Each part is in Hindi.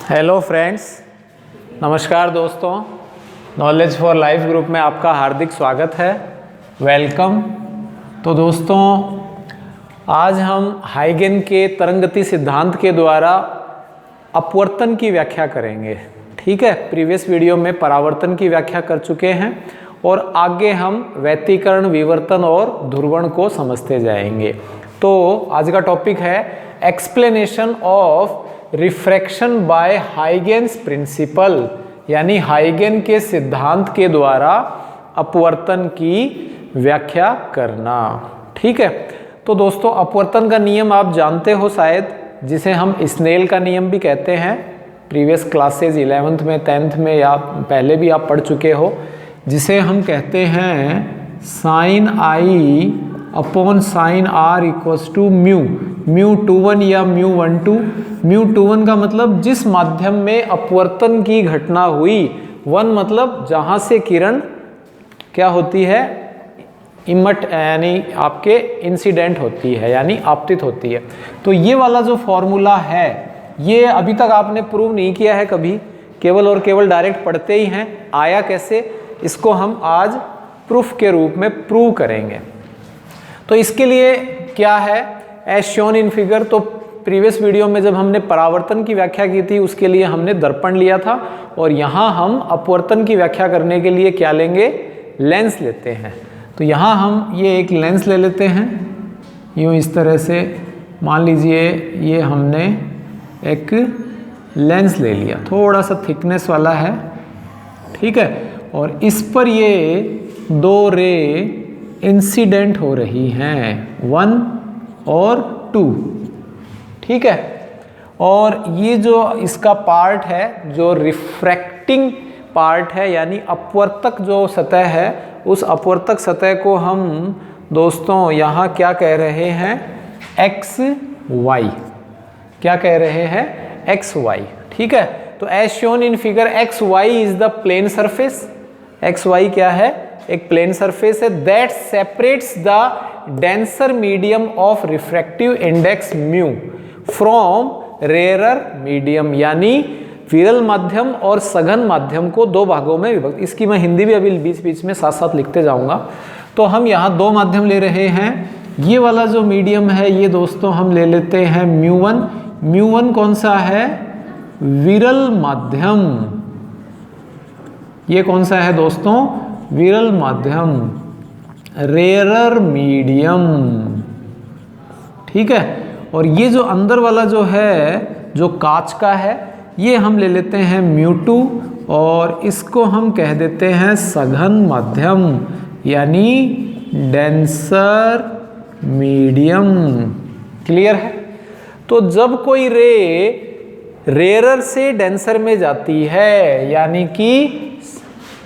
हेलो फ्रेंड्स, नमस्कार दोस्तों। नॉलेज फॉर लाइफ ग्रुप में आपका हार्दिक स्वागत है। वेलकम। तो दोस्तों, आज हम हाइगेन के तरंगति सिद्धांत के द्वारा अपवर्तन की व्याख्या करेंगे। ठीक है, प्रीवियस वीडियो में परावर्तन की व्याख्या कर चुके हैं और आगे हम व्यतिकरण, विवर्तन और ध्रुवण को समझते जाएंगे। तो आज का टॉपिक है explanation of refraction by Huygens principle, यानी हाइगेन के सिद्धांत के द्वारा अपवर्तन की व्याख्या करना। ठीक है, तो दोस्तों अपवर्तन का नियम आप जानते हो शायद, जिसे हम स्नेल का नियम भी कहते हैं। प्रीवियस क्लासेज 11th में, 10th में या पहले भी आप पढ़ चुके हो, जिसे हम कहते हैं sine i upon sine r equals to mu, mu 21 या म्यू 12। म्यू 21 का मतलब जिस माध्यम में अपवर्तन की घटना हुई, 1 मतलब जहाँ से किरण क्या होती है, इमट यानी आपके इंसिडेंट होती है, यानी आपतित होती है। तो ये वाला जो फॉर्मूला है, ये अभी तक आपने प्रूव नहीं किया है कभी, केवल और केवल डायरेक्ट पढ़ते ही हैं। आया कैसे, इसको हम आज प्रूफ के रूप में प्रूव करेंगे। तो इसके लिए क्या है, एज शोन इन फिगर। तो प्रीवियस वीडियो में जब हमने परावर्तन की व्याख्या की थी, उसके लिए हमने दर्पण लिया था, और यहाँ हम अपवर्तन की व्याख्या करने के लिए क्या लेंगे, लेंस लेते हैं। तो यहाँ हम ये एक लेंस ले लेते हैं, यूँ इस तरह से मान लीजिए ये हमने एक लेंस ले लिया, थोड़ा सा थिकनेस वाला है। ठीक है, और इस पर ये 2 रे इंसिडेंट हो रही हैं, 1 और 2। ठीक है, और ये जो इसका पार्ट है, जो रिफ्रैक्टिंग पार्ट है, यानी अपवर्तक जो सतह है, उस अपवर्तक सतह को हम दोस्तों यहाँ क्या कह रहे हैं, एक्स वाई। क्या कह रहे हैं, एक्स वाई। ठीक है, तो as shown in figure X Y is the plane surface. X Y क्या है, एक प्लेन सरफेस है that separates the denser medium of refractive index mu from rarer medium, यानी विरल माध्यम और सघन माध्यम को 2 भागों में विभक्त। इसकी मैं हिंदी भी अभी बीच बीच में साथ साथ लिखते जाऊंगा। तो हम यहाँ 2 माध्यम ले रहे हैं। ये वाला जो मीडियम है, ये दोस्तों हम ले लेते हैं म्यू1। म्यू1 कौन सा है, विरल माध्यम। ये कौन सा है दोस्तों, विरल माध्यम, रेयरर मीडियम। ठीक है, और ये जो अंदर वाला जो है, जो कांच का है, ये हम ले लेते हैं म्यू2, और इसको हम कह देते हैं सघन माध्यम, यानी डेंसर मीडियम। क्लियर है। तो जब कोई रे रेयरर से डेंसर में जाती है, यानी कि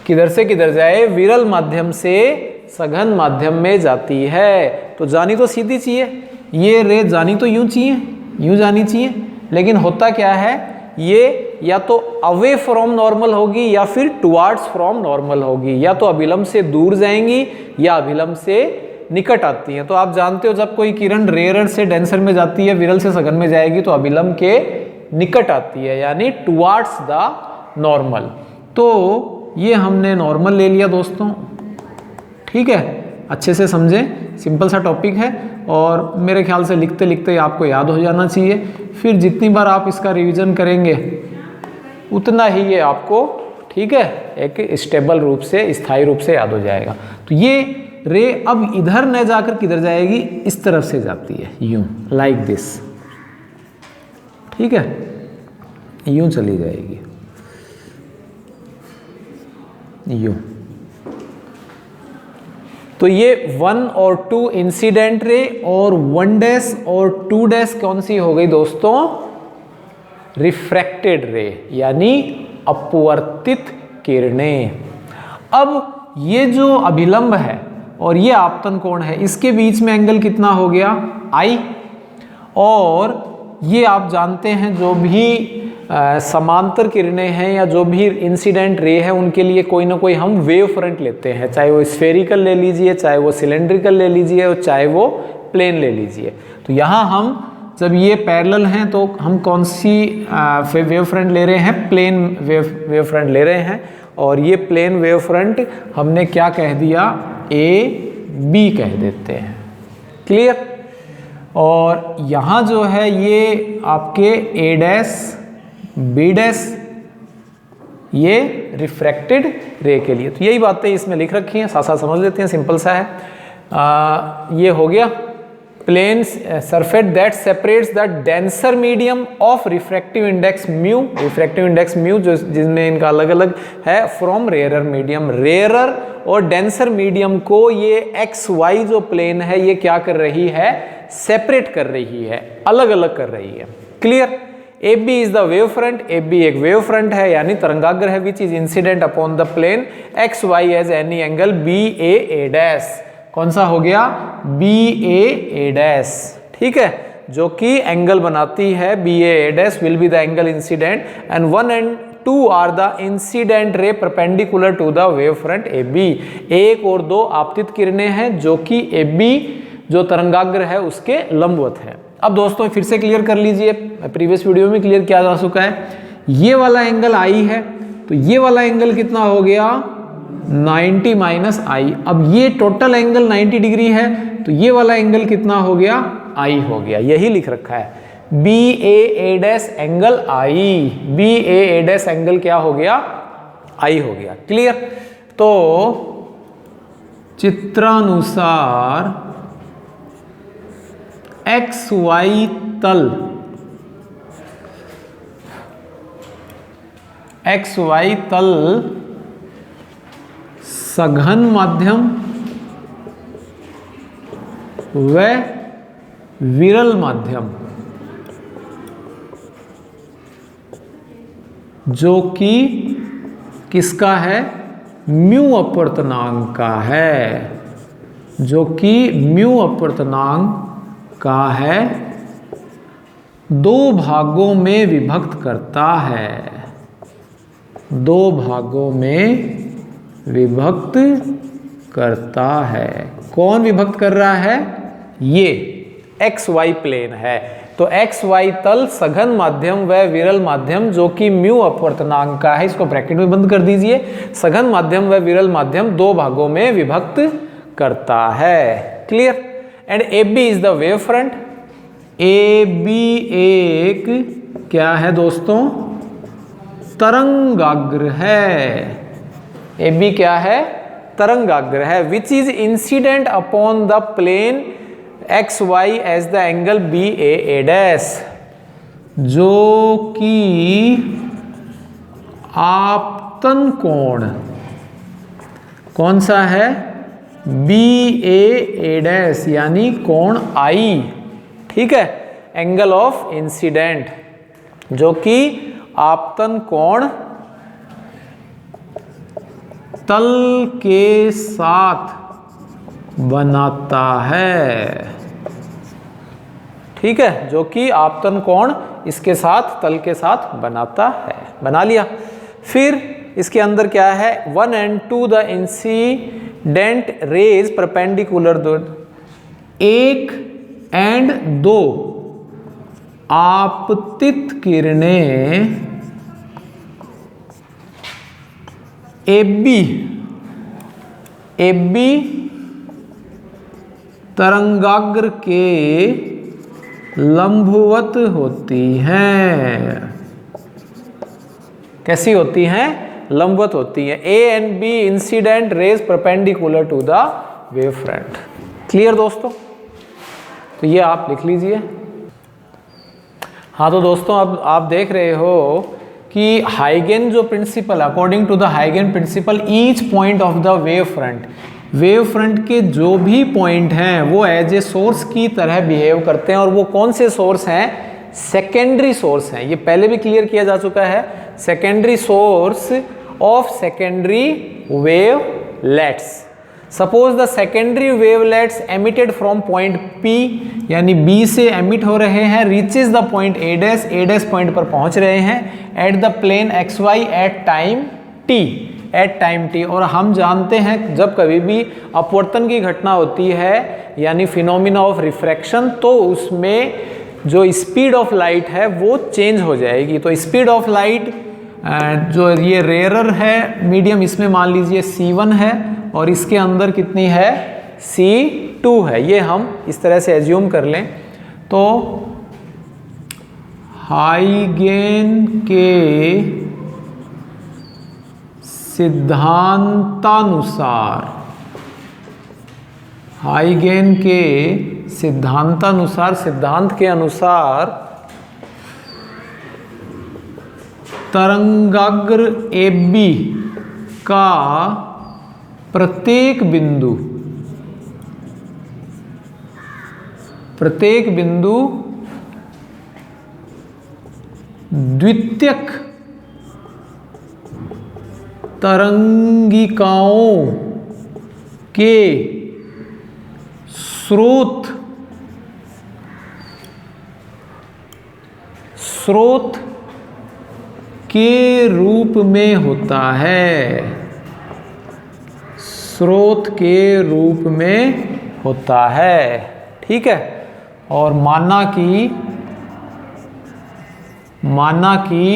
किधर से किधर जाए, विरल माध्यम से सघन माध्यम में जाती है, तो जानी तो सीधी चाहिए, ये रे जानी तो यूं चाहिए, यूं जानी चाहिए। लेकिन होता क्या है, ये या तो अवे फ्रॉम नॉर्मल होगी या फिर टुवार्ड्स फ्रॉम नॉर्मल होगी, या तो अभिलंब से दूर जाएंगी या अभिलंब से निकट आती हैं। तो आप जानते हो, जब कोई किरण रेयरर से डेंसर में जाती है, विरल से सघन में जाएगी, तो अभिलंब के निकट आती है, यानी टुवार्ड्स द नॉर्मल। तो ये हमने नॉर्मल ले लिया दोस्तों। ठीक है, अच्छे से समझें, सिंपल सा टॉपिक है, और मेरे ख्याल से लिखते लिखते आपको याद हो जाना चाहिए। फिर जितनी बार आप इसका रिवीजन करेंगे, उतना ही ये आपको, ठीक है, एक स्टेबल रूप से, स्थायी रूप से याद हो जाएगा। तो ये रे अब इधर न जाकर किधर जाएगी, इस तरफ से जाती है, यूं, लाइक दिस। ठीक है, यूं चली जाएगी, यूं। तो ये 1 और 2 इंसिडेंट रे, और 1 डैश और 2 डैश कौन सी हो गई दोस्तों, रिफ्रैक्टेड रे, यानी अपवर्तित किरणें। अब ये जो अभिलंब है और ये आपतन कोण है, इसके बीच में एंगल कितना हो गया, I। और ये आप जानते हैं, जो भी समांतर किरणें हैं या जो भी इंसिडेंट रे है, उनके लिए कोई ना कोई हम वेव फ्रंट लेते हैं, चाहे वो स्फेरिकल ले लीजिए, चाहे वो सिलेंड्रिकल ले लीजिए, और चाहे वो प्लेन ले लीजिए। तो यहाँ हम जब ये पैरेलल हैं तो हम कौन सी वेव फ्रंट ले रहे हैं, प्लेन वेव फ्रंट ले रहे हैं, और ये प्लेन वेव फ्रंट हमने क्या कह दिया, ए बी कह देते हैं। क्लियर। और यहाँ जो है ये आपके ए डैश बी डैश, ये रिफ्रैक्टेड रे के लिए, तो यही बातें इसमें लिख रखी हैं, साथ साथ समझ लेते हैं, सिंपल सा है। ये हो गया plane surface that separates the denser medium of refractive index mu, refractive index mu जो जिसमें इनका अलग अलग है, फ्रॉम रेयरर मीडियम। रेयरर और डेंसर मीडियम को ये एक्स वाई जो प्लेन है ये क्या कर रही है, सेपरेट कर रही है, अलग अलग कर रही है। Clear. A B is the wave front, A B एक वेव फ्रंट है यानी तरंगाग्र है, which is incident upon the plane X Y at any angle B A dash. कौन सा हो गया, बी ए डैश, ठीक है, जो कि एंगल बनाती है B A dash will be the angle incident and 1 and 2 are the incident ray perpendicular to the wave front A B. 1 और 2 आपतित किरणें हैं जो कि ए बी जो तरंगाग्र है उसके लंबवत है। अब दोस्तों फिर से क्लियर कर लीजिए, प्रीवियस वीडियो में क्लियर किया जा चुका है, ये वाला एंगल आई है तो ये वाला एंगल कितना हो गया, 90 माइनस आई। अब ये टोटल एंगल 90 डिग्री है तो ये वाला एंगल कितना हो गया, आई हो गया, यही लिख रखा है, B A dash angle I, B A dash angle क्या हो गया, आई हो गया। क्लियर। तो चित्रानुसार एक्स वाई तल, एक्स वाई तल सघन माध्यम व विरल माध्यम जो कि किसका है, म्यू अपवर्तनांक का है, जो कि म्यू अपवर्तनांक का है, 2 भागों में विभक्त करता है, 2 भागों में विभक्त करता है। कौन विभक्त कर रहा है, ये एक्स वाई प्लेन है। तो एक्स वाई तल सघन माध्यम व विरल माध्यम जो कि म्यू अपवर्तनांक का है, इसको ब्रैकेट में बंद कर दीजिए, सघन माध्यम व विरल माध्यम 2 भागों में विभक्त करता है। Clear. And A B is the wave front, A B एक क्या है दोस्तों, तरंगाग्र है, ए बी क्या है, तरंगाग्र है, which is incident upon the plane X Y as the angle B A dash, जो कि आपतन कोण कौन सा है, बी ए डैश यानी कोण आई, ठीक है, एंगल ऑफ इंसिडेंट जो कि आपतन कोण तल के साथ बनाता है, ठीक है, जो कि आपतन कोण इसके साथ तल के साथ बनाता है। बना लिया। फिर इसके अंदर क्या है, 1 and 2 the incident rays perpendicular, 1 and 2 आपतित किरणें ए बी तरंगाग्र के लंबवत होती हैं। कैसी होती हैं, लंबवत होती हैं। A and B incident rays perpendicular to the wave front. Clear दोस्तों, तो ये आप लिख लीजिए। हाँ तो दोस्तों अब आप देख रहे हो कि हाइगेन जो प्रिंसिपल, अकॉर्डिंग टू द हाइगेन principle, each point of the wave front के जो भी पॉइंट हैं वो एज ए सोर्स की तरह बिहेव करते हैं। और वो कौन से सोर्स हैं, सेकेंडरी सोर्स हैं। ये पहले भी क्लियर किया जा चुका है। Secondary source of secondary wavelets. Suppose the secondary wavelets emitted from point P, यानी B से एमिट हो रहे हैं, reaches the point A dash point पर पहुंच रहे हैं at the plane XY at time T। और हम जानते हैं जब कभी भी अपवर्तन की घटना होती है यानी फिनोमिना ऑफ रिफ्रैक्शन, तो उसमें जो स्पीड ऑफ लाइट है वो चेंज हो जाएगी। तो स्पीड ऑफ लाइट जो ये रेयरर है मीडियम, इसमें मान लीजिए C1 है और इसके अंदर कितनी है, C2 है। ये हम इस तरह से एज्यूम कर लें। तो हाइगेन के सिद्धांतानुसार, हाइगेन के सिद्धांतानुसार, सिद्धांत के अनुसार तरंगाग्र AB का प्रत्येक बिंदु द्वितीयक तरंगिकाओं के स्रोत के रूप में होता है, स्रोत के रूप में होता है। ठीक है। और माना कि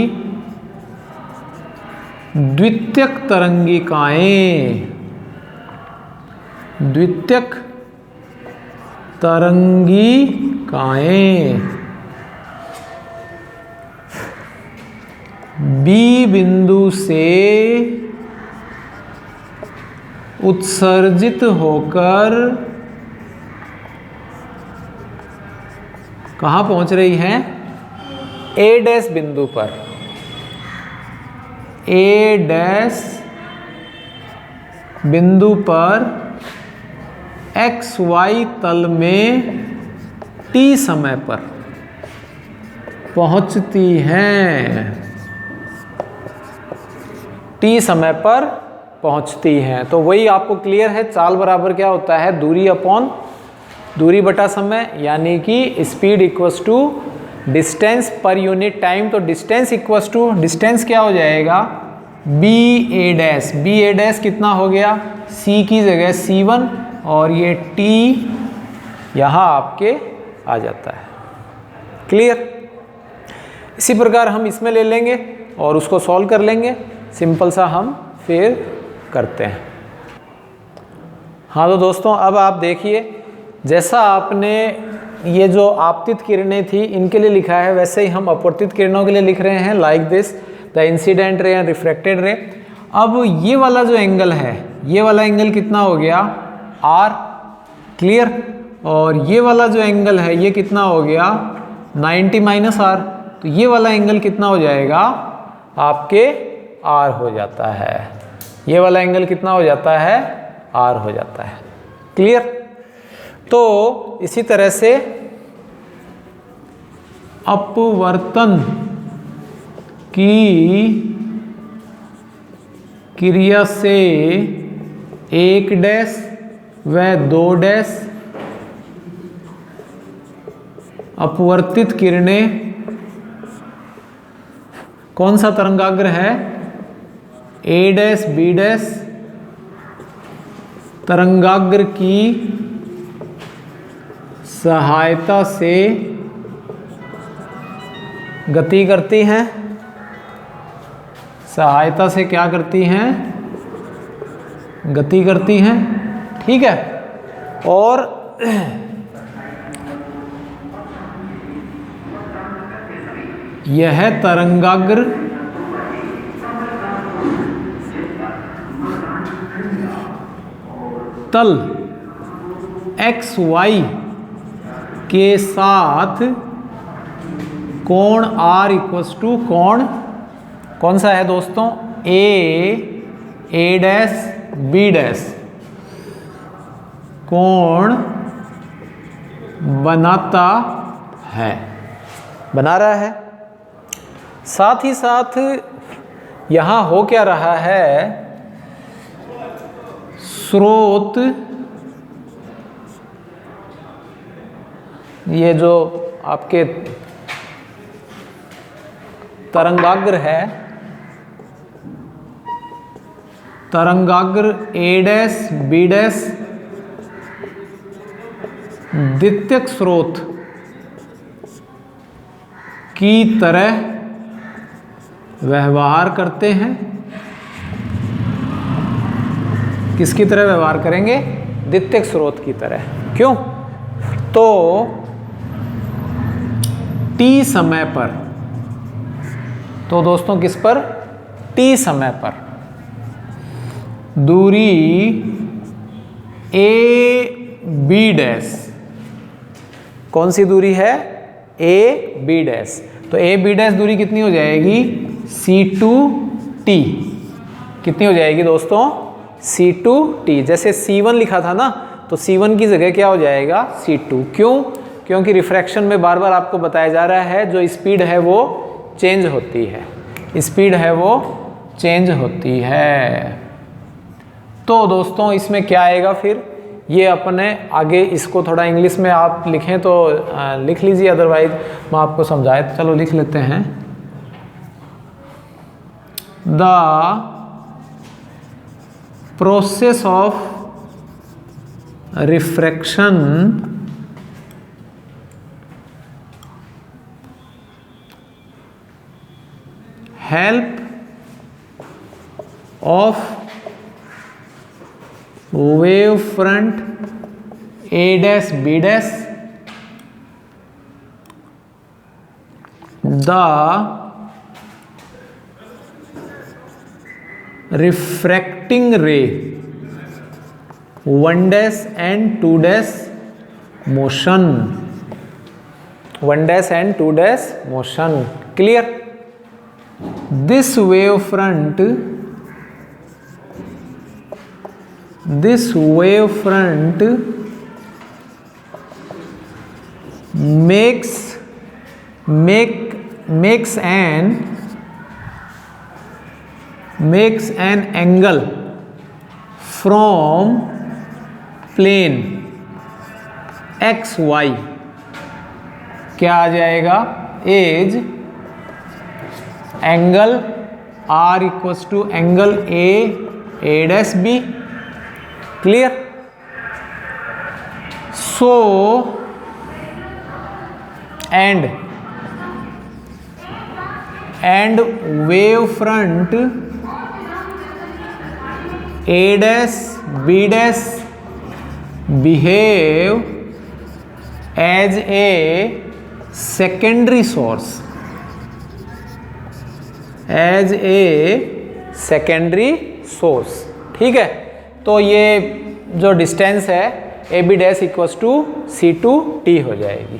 द्वितीयक तरंगिकाएं B बिंदु से उत्सर्जित होकर कहाँ पहुंच रही हैं, A डैश बिंदु पर, A डैश बिंदु पर XY तल में T समय पर पहुंचती हैं, T समय पर पहुंचती हैं। तो वही आपको क्लियर है, चाल बराबर क्या होता है, दूरी अपॉन दूरी बटा समय, यानी कि speed equals to distance per unit time. तो डिस्टेंस इक्वल्स टू, डिस्टेंस क्या हो जाएगा, BA डैश, BA डैश कितना हो गया, C की जगह C1 और ये T यहाँ आपके आ जाता है। क्लियर। इसी प्रकार हम इसमें ले लेंगे और उसको सॉल्व कर लेंगे। सिंपल सा हम फिर करते हैं। हाँ तो दोस्तों अब आप देखिए, जैसा आपने ये जो आपतित किरणें थी इनके लिए लिखा है, वैसे ही हम अपवर्तित किरणों के लिए लिख रहे हैं, लाइक दिस द इंसिडेंट रे एंड रिफ्रैक्टेड रे। अब ये वाला जो एंगल है, ये वाला एंगल कितना हो गया, R। क्लियर। और ये वाला जो एंगल है ये कितना हो गया, 90 माइनस R। तो ये वाला एंगल कितना हो जाएगा, आपके R हो जाता है। ये वाला एंगल कितना हो जाता है, R हो जाता है। क्लियर। तो इसी तरह से अपवर्तन की क्रिया से 1 डैश व 2 डैश अपवर्तित किरणें, कौन सा तरंगाग्र है, A डैश B डैश तरंगाग्र की सहायता से गति करती हैं, सहायता से क्या करती हैं, गति करती हैं। ठीक है। और यह तरंगाग्र तल XY के साथ कोण R इक्वल्स टू कोण, कौन सा है दोस्तों, A डैश B डैश कोण बनाता है, बना रहा है। साथ ही साथ यहाँ हो क्या रहा है, स्रोत, ये जो आपके तरंगाग्र है, तरंगाग्र A डैश B डैश द्वितीयक स्रोत की तरह व्यवहार करते हैं। किसकी तरह व्यवहार करेंगे? द्वितीयक स्रोत की तरह। क्यों? तो t समय पर, तो दोस्तों किस पर? t समय पर दूरी a b डैश, कौन सी दूरी है? a b dash. तो a b डैश दूरी कितनी हो जाएगी? c2t। कितनी हो जाएगी दोस्तों? c2t। जैसे c1 लिखा था ना, तो c1 की जगह क्या हो जाएगा? c2। क्यों? क्योंकि रिफ्रैक्शन में बार बार आपको बताया जा रहा है जो स्पीड है वो चेंज होती है, स्पीड है वो चेंज होती है। तो दोस्तों इसमें क्या आएगा फिर? ये अपने आगे इसको थोड़ा इंग्लिश में आप लिखें तो लिख लीजिए, अदरवाइज मैं आपको समझाए। चलो लिख लेते हैं। The process of refraction help of wave front a dash b dash, the refracting ray 1 dash and 2 dash motion, 1 dash and 2 dash motion. Clear? This wave front makes an angle from plane xy, क्या आ जाएगा? As angle r equals to angle a dash b। Clear? So and wave front a dash b dash behave as a secondary source, as a secondary source. ठीक है? तो ये जो डिस्टेंस है A B dash equals to c2t हो जाएगी।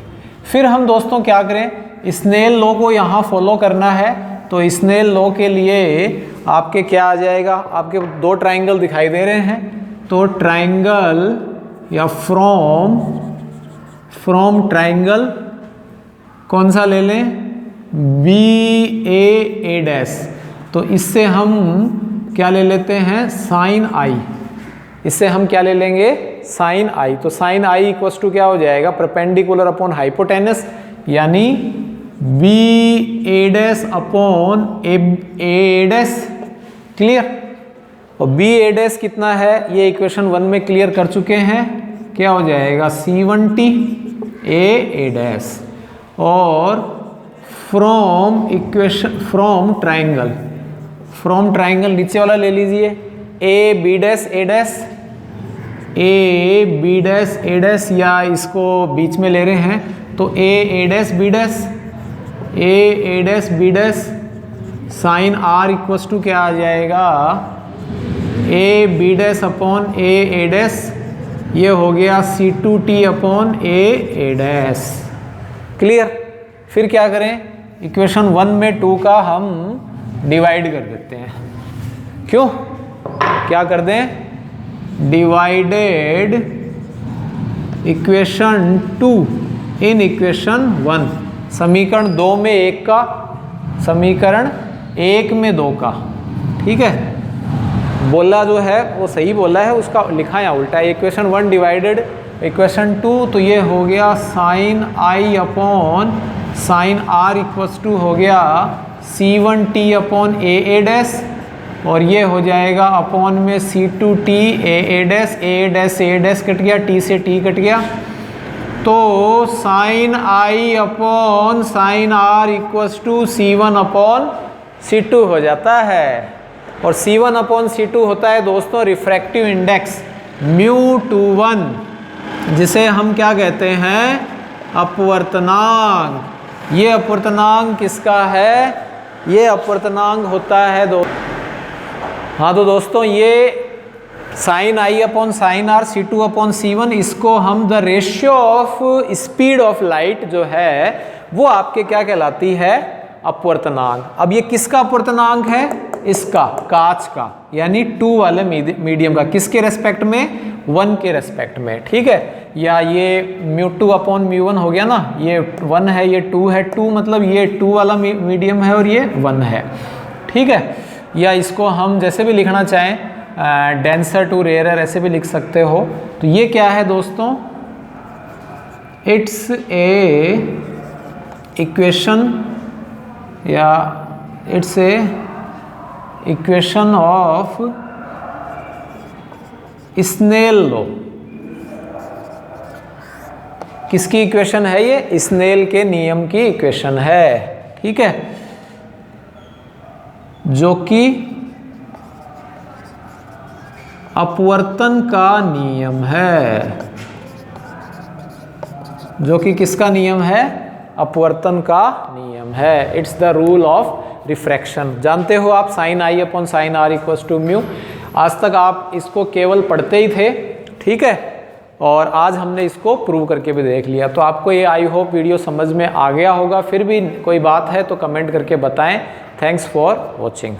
फिर हम दोस्तों क्या करें? स्नेल लॉ को यहाँ फॉलो करना है। तो स्नेल लॉ के लिए आपके क्या आ जाएगा? आपके दो ट्राइंगल दिखाई दे रहे हैं, तो ट्राइंगल या फ्रॉम ट्राइंगल कौन सा ले लें? B A dash. तो इससे हम क्या ले लेते हैं? साइन आई। इससे हम क्या ले लेंगे? साइन आई। तो साइन आई इक्वल्स टू क्या हो जाएगा? परपेंडिकुलर अपॉन हाइपोटेनस, यानी B A dash upon A dash. Clear? और बी ए डैश कितना है? ये इक्वेशन 1 में क्लियर कर चुके हैं। क्या हो जाएगा? c1t A dash. और फ्रॉम ट्राइंगल नीचे वाला ले लीजिए, A B dash A dash, A B dash A dash, या इसको बीच में ले रहे हैं तो A dash B dash, A dash B dash. Sine r equals to क्या आ जाएगा? A B dash upon A dash. ये हो गया c2t upon A dash. Clear? फिर क्या करें? इक्वेशन 1 में 2 का हम डिवाइड कर देते हैं। क्यों? क्या कर दें? Divided equation 2 in equation 1। समीकरण 2 में 1 का, समीकरण 1 में 2 का। ठीक है? बोला जो है वो सही बोला है, उसका लिखा या उल्टा है। इक्वेशन 1 डिवाइडेड इक्वेशन 2, तो ये हो गया sine i upon sine r equals to हो गया c1t अपॉन ए डैश, और ये हो जाएगा अपॉन में c2t ए डैश कट गया, t से t कट गया। तो sine i upon sine r equals to C1 upon C2 हो जाता है। और C1 अपॉन C2 होता है दोस्तों रिफ्रैक्टिव इंडेक्स μ21, जिसे हम क्या कहते हैं, अपवर्तनांक। ये अपवर्तनांक किसका है, ये अपवर्तनांक होता है हाँ तो दोस्तों ये sine i upon sine r C2 upon C1, इसको हम the ratio of speed of light जो है वो आपके क्या कहलाती है, अपवर्तनांक। अब ये किसका अपवर्तनांक है, इसका कांच का, यानी 2 वाले मीडियम का। किसके रेस्पेक्ट में, 1 के रेस्पेक्ट में, ठीक है। या ये μ2 अपॉन μ1 हो गया ना, ये 1 है ये 2 है, 2 मतलब ये 2 वाला मीडियम है और ये 1 है, ठीक है। या इसको हम जैसे भी लिखना चाहें, डेंसर टू रेयरर ऐसे भी लिख सकते हो। तो ये क्या है दोस्तों, इट्स ए इक्वेशन या it's a equation of Snell law. किसकी इक्वेशन है ये, स्नेल के नियम की इक्वेशन है, ठीक है, जो कि अपवर्तन का नियम है, जो कि किसका नियम है, अपवर्तन का नियम है। It's the rule of refraction. जानते हो आप sine i upon sine r equals to mu. आज तक आप इसको केवल पढ़ते ही थे, ठीक है, और आज हमने इसको प्रूव करके भी देख लिया। तो आपको ये आई होप वीडियो समझ में आ गया होगा। फिर भी कोई बात है तो कमेंट करके बताएं। Thanks for watching.